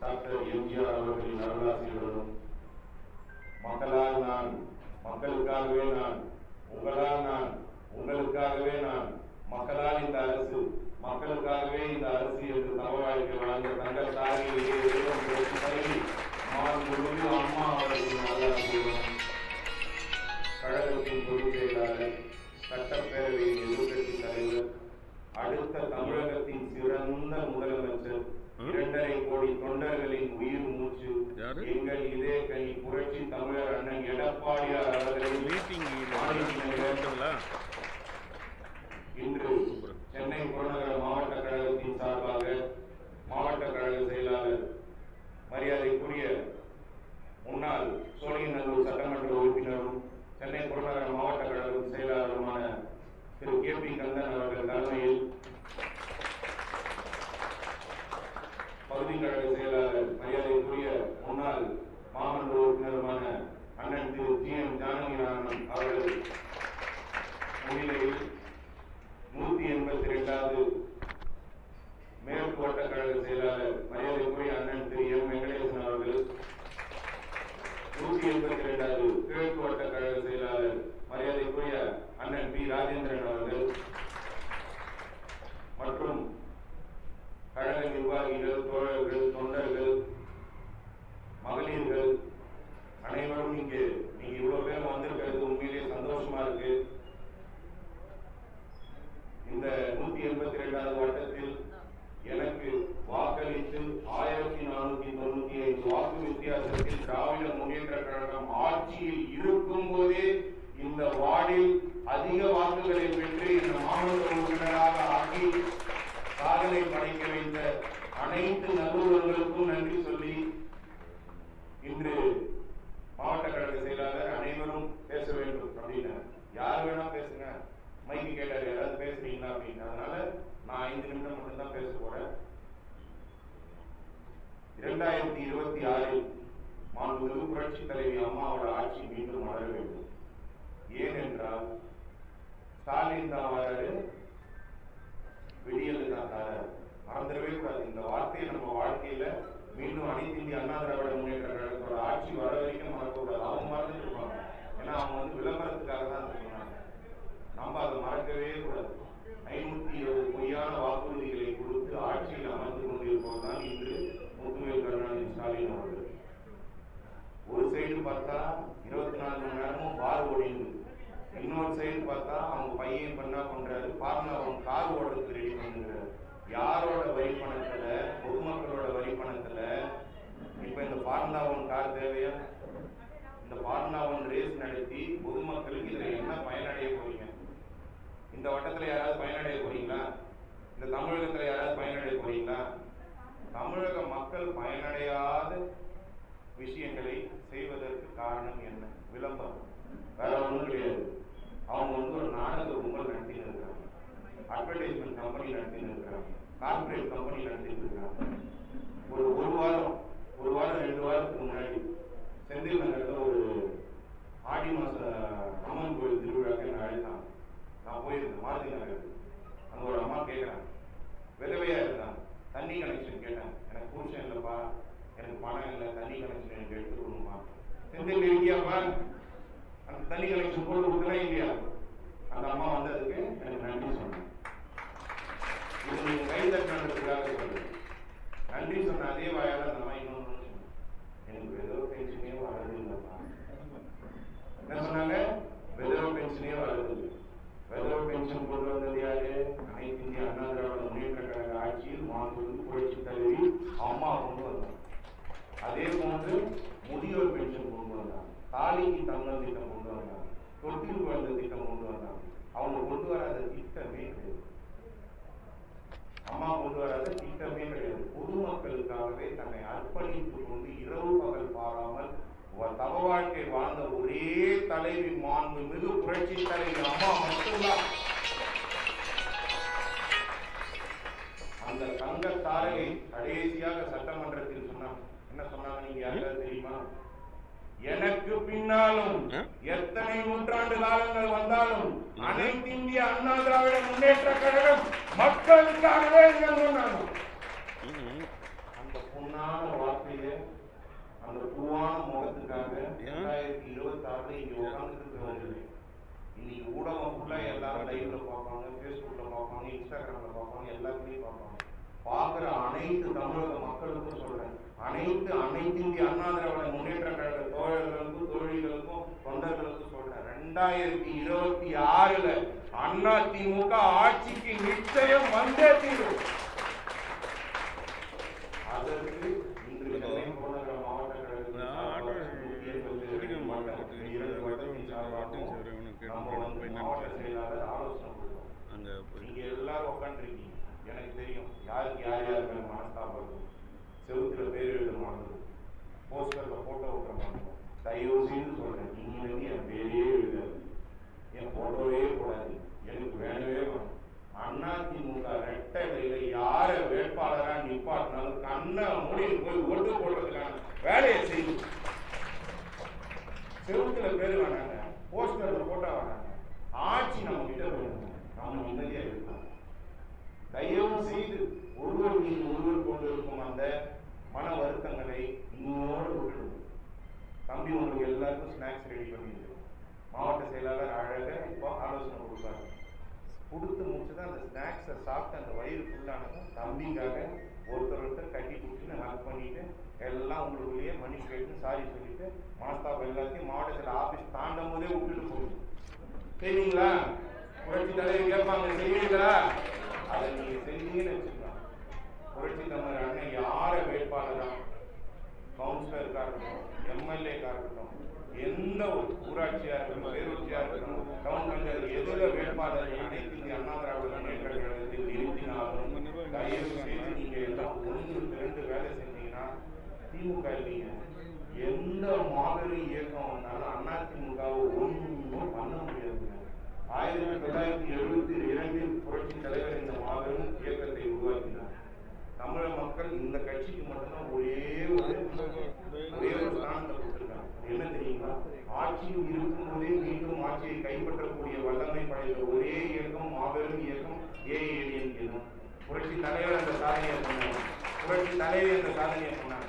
Doctor MGR அவர்களின் அருளாசியுடனும் மக்களால் நான், மக்களுக்காகவே நான், உங்களால் நான், உங்களுக்காகவே நான், மக்களால் இந்த அரசு, மக்களுக்காகவே இந்த அரசு என்று தவவாழ்க்கை வாழ்ந்த தங்கள் தாரியிலேயே மாண்புமிகு அம்மா அவர்களின் அருளாசியுடனும் கழகத்தின் பொதுச் செயலாளர், சட்டப்பேரவையின் எதிர்க்கட்சி தலைவர், அடுத்த தமிழகத்தின் சிறந்த முதலமைச்சர், 2.5 கோடி தொண்டர்களின் உயிர் மூச்சு, எங்கள் இதே கை புரட்சி தமிழர் அண்ணன் எடப்பாடியார் அவர்களின் இன்று சென்னை புறநகர மாவட்ட கழகத்தின் சார்பாக மாவட்ட கழக செயலாளர் மரியாதைக்குரிய முன்னாள் சோழிங்கநல்லூர் சட்டமன்ற உறுப்பினரும் சென்னை புறநகர மாவட்ட கழக செயலாளருமான திரு KP கந்தன் அவர்கள் தலைமையில் பகுதி கழக செயலாளர் மரியாதைக்குரிய முன்னாள் மாமன்ற உறுப்பினருமான அண்ணன் திரு GM ஜானகிநாதன் அவர்கள் முன்னிலையில் 182வது மேற்கு வட்ட கழக செயலாளர் மரியாதைக்குரிய அண்ணன் திரு M வெங்கடேசன் அவர்கள், 182வது கிழக்கு வட்ட கழக செயலாளர் மரியாதைக்குரிய அண்ணன் பி ராஜேந்திரன் அவர்கள் மற்றும் கழக நிர்வாகிகள், தோழர்கள், தொண்டர்கள், மகளிர்கள் அனைவரும் இங்கே நீங்க இவ்வளவு பேர் வந்திருக்கிறது உண்மையிலேயே சந்தோஷமா இருக்கு. இந்த 182வது வட்டத்தில் எனக்கு வாக்களித்து 1495 வாக்கு வித்தியாசத்தில் திராவிட முன்னேற்ற கழகம் ஆட்சியில் இருக்கும் போதே இந்த வார்டில் அதிக வாக்குகளை பெற்று இந்த மாவட்ட உறுப்பினராக ஆக்கி சாதனை படைக்க வைத்த அனைத்து நல்லுறவுகளுக்கும் நன்றி சொல்லி இன்று மாவட்ட கழக செயலாளர் அனைவரும் பேச வேண்டும் அப்படின்னு, யார் வேணா பேசுங்க, மைக்கு கேட்டாரு யாராவது பேசுறீங்களா அப்படின்னு. அதனால நான் 5 நிமிடம் மட்டும்தான் பேச போறேன். 2026 மாண்புமிகு புரட்சி தலைவி அம்மாவோட ஆட்சி மீண்டும் வளர வேண்டும். ஏனென்றால் ஸ்டாலின் தான் வராரு, விடியல் தான் தராரு. மறந்துடவே கூடாது இந்த வார்த்தையை. நம்ம வாழ்க்கையில மீண்டும் அனைத்து இந்திய அண்ணா திராவிட முன்னேற்ற கழகத்தோட ஆட்சி வர வரைக்கும் மறக்கக்கூடாது. அவங்க மறந்துட்டு இருப்பாங்க, ஏன்னா அவங்க விளம்பரத்துக்காக தான் சொன்னாங்க. நம்ம அதை மறக்கவே கூடாது. 520 பொய்யான வாக்குறுதிகளை கொடுத்து ஆட்சியில் அமர்ந்து கொண்டிருப்பதுதான் இன்று முத்துவேல் கருணாநிதி ஸ்டாலின் அவர்கள். ஒரு சைடு பார்த்தா 24 மணி நேரமும் பார் ஓடிந்து, இன்னொரு சைடு பார்த்தா அவங்க பையன் பண்ணா பண்றாரு, பாருங்க அவங்க கார் ஓடுறதுக்கு ரெடி பண்ணுங்கிறாரு. யாரோட வரி பணத்துல, பொதுமக்களோட வரி பணத்துல இப்ப இந்த ஃபார்முலா 1 கார் தேவையா? இந்த ஃபார்முலா 1 ரேஸ் நடத்தி பொதுமக்களுக்கு இதுல என்ன பயனடைய போறீங்க? இந்த வட்டத்துல யாராவது பயனடைய போறீங்களா? இந்த தமிழகத்துல யாராவது பயனடைய போறீங்களா? தமிழக மக்கள் பயனடையாத விஷயங்களை செய்வதற்கு காரணம் என்ன? விளம்பரம், வேற ஒன்றும் கிடையாது. அவங்க ஒரு நாடக கும்பல் நடத்தின்னு இருக்கிறாங்க, அட்வர்டைஸ்மெண்ட் கம்பெனி நடத்தின்னு இருக்கிறாங்க, கார்பரேட் கம்பெனி நடத்திட்டு இருக்காங்க. ஒரு வாரம் 2 வாரத்துக்கு முன்னாடி செந்தில் நகர்ல ஒரு ஆடி மாச அம்மன் கோயில் திருவிழாக்கு என்ன அழைத்தாங்க. நான் போயிருந்தேன் மாருதி நகருக்கு. அங்க ஒரு அம்மா கேட்கறாங்க, விதவையா இருந்தாங்க, தண்ணி கனெக்ஷன் கேட்டாங்க. எனக்கு புருஷன் இல்லப்பா, எனக்கு பணம் இல்லை, தண்ணி கனெக்ஷன் எனக்கு எடுத்து கொடுங்கம்மா. செந்தில் இருக்கியாப்பா, அந்த தண்ணி கனெக்ஷன் போட்டு கொடுக்கலாம் இல்லையா? அந்த அம்மா வந்ததுக்கு எனக்கு நன்றி சொன்னேன். இது நீங்க கை தட்டுறதுக்காக சொல்லுங்க. நன்றி சொன்ன அதே வாயால அந்த அம்மா இன்னொன்று எனக்கு ஏதோ பென்ஷனே வர்றது இல்லைப்பா. என்ன சொன்னாங்க? விதவ பென்ஷனே வர்றது இல்லை. விதவ பென்ஷன் கொண்டு வந்தது யாரு? அனைத்து இந்திய அண்ணா திராவிட முன்னேற்ற கழக ஆட்சியில் மாண்புமிகு புரட்சி தலைவி அம்மா கொண்டு வந்தாங்க. அதே போன்று முதியோர் பென்ஷன் கொண்டு வந்தாங்க, தாலிக்கு தங்கம் திட்டம் கொண்டு வந்தாங்க, தொட்டில் குழந்தை திட்டம் கொண்டு வந்தாங்க. அவங்க கொண்டு வராத திட்டமே கிடையாது. அம்மா கொண்டு வராத திட்டமே கிடையாது. பொதுமக்களுக்காகவே தன்னை அர்ப்பணித்துக் கொண்டு இரவு பகல் பாராமல் தவ வாழ்க்கை வாழ்ந்த ஒரே தலைவி மாண்புமிகு புரட்சி தலைவி அம்மா மட்டும்தான். அந்த தங்க தாரகை கடைசியாக சட்டமன்றத்தில் சொன்னாங்க. என்ன சொன்னாங்க நீங்க யாருக்காவது தெரியுமா? எனக்கு பின்னாலும் எத்தனை நூற்றாண்டு காலங்கள் வந்தாலும் அனைத்து இந்திய அண்ணா திராவிட முன்னேற்ற கழகம் மக்களுக்காகவே சொன்னாங்க. அந்த பொன்னான வார்த்தையை அந்த பூவான முகத்துக்காக 2026 இங்க உட்கார்ந்துட்டு இருக்கிறவங்க இன்னைக்கு ஊடகம் ஃபுல்லா எல்லாரும் லைவ்ல பார்ப்பாங்க, ஃபேஸ்புக்ல பார்ப்பாங்க, இன்ஸ்டாகிராம்ல பார்ப்பாங்க, எல்லாத்துலயும் பார்ப்பாங்க. பார்க்குற அனைத்து தமிழக மக்களுக்கும் சொல்றேன், அனைத்து இந்திய அண்ணா திராவிட முன்னேற்ற கழக தோழர்களுக்கும் தோழிகளுக்கும் தொண்டர்களுக்கும் சொல்றேன், 2026 அண்ணா திமுக ஆட்சிக்கு நிச்சயம் வந்தே தீரும். அதற்கு இன்று மாவட்ட செயலாளர் ஆலோசனை கொடுத்தோம். நீங்க எல்லாரும் உட்காந்துருக்கீங்க, எனக்கு தெரியும் யாருக்கு யார் மேல மனஸ்தாபம் இருக்கும். செவுத்துல பேர் எழுத மாட்டோம், போஸ்டர்ல போட்டோ விட்டுற மாட்டோம். தயவு செய்து சொல்றேன், நீங்க என் பேரே எழுதாது, என் போட்டோவே போடாது, எனக்கு வேணவே வேணும். அதிமுக ரெட்டை இலையில யார வேட்பாளரா நிப்பாட்டினாலும் கண்ணை மூடிட்டு போய் ஓட்டு போடுறதுக்கான வேலையை செய்யும். செவுத்துல பேர் வேணாங்க, போஸ்டர்ல போட்டோ வேணாங்க, ஆட்சி நம்ம கிட்ட வேணும், நம்ம நிம்மதியா இருக்கலாம். தயவு செய்து ஒருவர் மீது ஒருவர் கொண்டிருக்கும் அந்த மன வருத்தங்களை இன்னோடு விட்டுடும். தம்பி உங்களுக்கு எல்லாருக்கும் ஸ்நாக்ஸ் ரெடி பண்ணிட்டு மாவட்ட செயலாளர் அழக இப்போ ஆலோசனை கொடுப்பாரு. கொடுத்து முடிச்சுதான் அந்த ஸ்நாக்ஸை சாப்பிட்டு அந்த வயிறு ஃபுல்லானதும் தம்பிக்காக ஒருத்தர் கட்டி பிடிச்சி ஹக் பண்ணிட்டு எல்லாம் உங்களுக்குள்ளேயே மணி கேட்டு சாரி சொல்லிட்டு மனஸ்தாபம் எல்லாத்தையும் மாவட்ட செயலர் ஆபீஸ் தாண்டும் போதே விட்டுட்டு போகுது. செய்வீங்களா? புரட்சி தலைவர் கேட்பாங்க, செய்வீங்களா? அதை நீங்க செஞ்சீங்கன்னு வச்சுக்கலாம். புரட்சி தமிழர் அண்ணன் யார வேட்பாளரா, கவுன்சிலருக்கா இருக்கட்டும், எம்எல்ஏக்கா இருக்கட்டும், எந்த ஒரு ஊராட்சியா இருக்கட்டும், பேரூராட்சியா இருக்கட்டும், டவுன் பஞ்சாயத்து எதுல வேட்பாளர் அனைத்து இந்திய அண்ணா திராவிட முன்னேற்ற கழகத்தில் நிறுத்தினாலும் தயவு செய்து நீங்க எல்லாம் 1-2 வேலை செஞ்சீங்கன்னா திமுக இல்லைங்க, எந்த மாபெரும் இயக்கம் வந்தாலும் அதிமுகவை ஒன்றும் பண்ண முடியாதுங்க. 1972 புரட்சி தலைவர் இந்த மாபெரும் இயக்கத்தை உருவாக்கினார். தமிழக மக்கள் இந்த கட்சிக்கு மட்டும்தான் ஒரே ஒரு ஸ்தானத்தை கொடுத்திருக்காங்க. என்ன தெரியுமா? ஆட்சியில் இருக்கும் போதே மீண்டும் ஆட்சியை கைப்பற்றக்கூடிய வல்லமை படைத்த ஒரே இயக்கம், மாபெரும் இயக்கம் ஏஐஏடிஎம்கே. புரட்சி தலைவர் அந்த சாதனையை பண்ணாங்க, புரட்சி தலைவர் அந்த சாதனையை பண்ணாங்க.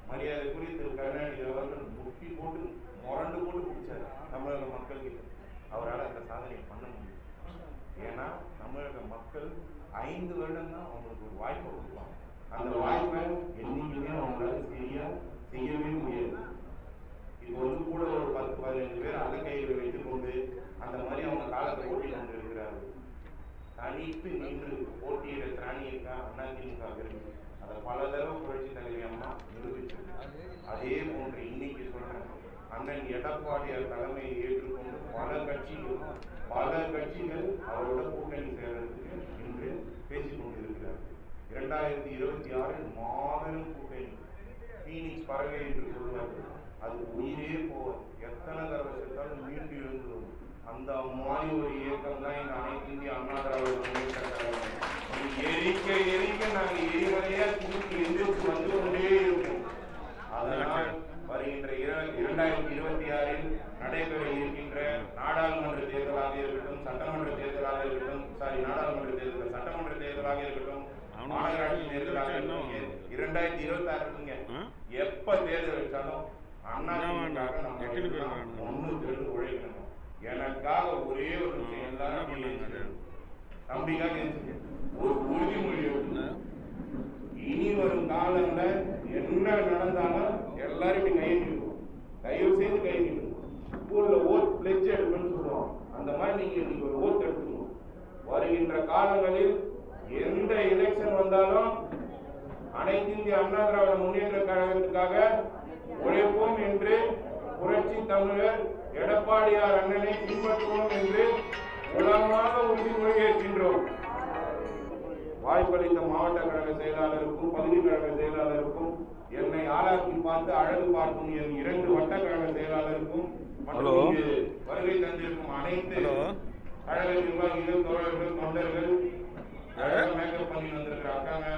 மரியாதைக்குரிய திரு கருணாநிதி அவர்கள் முட்டி போட்டு முரண்டு போட்டு பிடிச்சார் தமிழக மக்கள் கிட்ட. அவரால் அந்த சாதனையை பண்ண முடியும். ஏன்னா தமிழக மக்கள் 5 வருடம் தான் அவங்களுக்கு ஒரு வாய்ப்பை கொடுப்பாங்க. அந்த வாய்ப்பை என்னைக்குமே அவங்களால செய்யவே முடியாது. இப்போ கூட ஒரு 10-15 பேர் அகக்கையில் வைத்துக் கொண்டு அந்த மாதிரி அவங்க காலத்தை ஓட்டி கொண்டு இருக்கிறார்கள். தனித்து நின்று போட்டியிட திராணியிருக்கா அதிமுக இருக்கு. அதை பல தடவை புரட்சி தலைவி அம்மா நிரூபிச்சிருக்காங்க. அதே போன்று இன்னைக்கு சொல்றேன், அண்ணன் எடப்பாடியார் தலைமையை ஏற்றுக்கொண்டு பல கட்சிகள் அவரோட கூட்டணி சேர்றதுக்கு இன்று பேசிக் கொண்டிருக்கிறார்கள். 2026 மாபெரும் கூட்டணி, பீனிக்ஸ் பறவை என்று சொல்வார்கள், அது உயிரே போவார், எத்தனை தடவை செத்தாலும் மீண்டு எழுந்து வரும். அந்த மாதிரி ஒரு இயக்கம் தான் இந்த அனைத்து இந்திய அண்ணா திராவிட முன்னேற்ற கழகம். எரிக்க நாங்கள் எரிமலையா தூக்கி எந்திரிச்சு வந்து கொண்டே இருக்கும். அதனால் வருகின்ற 2026 நடைபெற இருக்கின்ற நாடாளுமன்ற தேர்தலாக இருக்கட்டும், சட்டமன்ற தேர்தலாக இருக்கட்டும், சட்டமன்ற தேர்தலாக இருக்கட்டும், மாநகராட்சி தேர்தலாக இருக்கட்டும், 2026 எப்ப தேர்தல் வச்சாலும் அண்ணா உழைக்கணும். எனக்காக ஒரே ஒரு விஷயம், எல்லாரும் தம்பிக்காக ஒரு உறுதிமொழி எடுத்து இனி வரும் காலம்ல என்ன நடந்தாலும் எல்லாரும் கை நிற்கும். தயவு செய்து கை நிற்கும். ஸ்கூல்ல ஓட் பிளெட்ஜ் எடுக்கணும்னு சொல்லுவோம், அந்த மாதிரி நீங்க இன்னைக்கு ஒரு ஓட் எடுத்துக்கணும். வருகின்ற காலங்களில் எந்த எலெக்ஷன் வந்தாலும் அனைத்து இந்திய அண்ணா திராவிட முன்னேற்ற கழகத்துக்காக உழைப்போம் என்று புரட்சி தமிழர் எடப்பாடியார் அண்ணனை பின்பற்றுவோம் என்று உலகமாக உறுதிமொழி ஏற்கின்றோம். வாய்ப்பளித்த மாவட்ட கழக செயலாளருக்கும் பகுதி கழக செயலாளருக்கும் என்னை ஆளாக்கி பார்த்து அழகு பார்க்கும் என் 2 வட்ட கழக செயலாளருக்கும் மற்றும் வருகை தந்திருக்கும் அனைத்து கழக நிர்வாகிகள், தோழர்கள், தொண்டர்கள், மேக்கப் பண்ணி வந்திருக்கிற அக்காங்க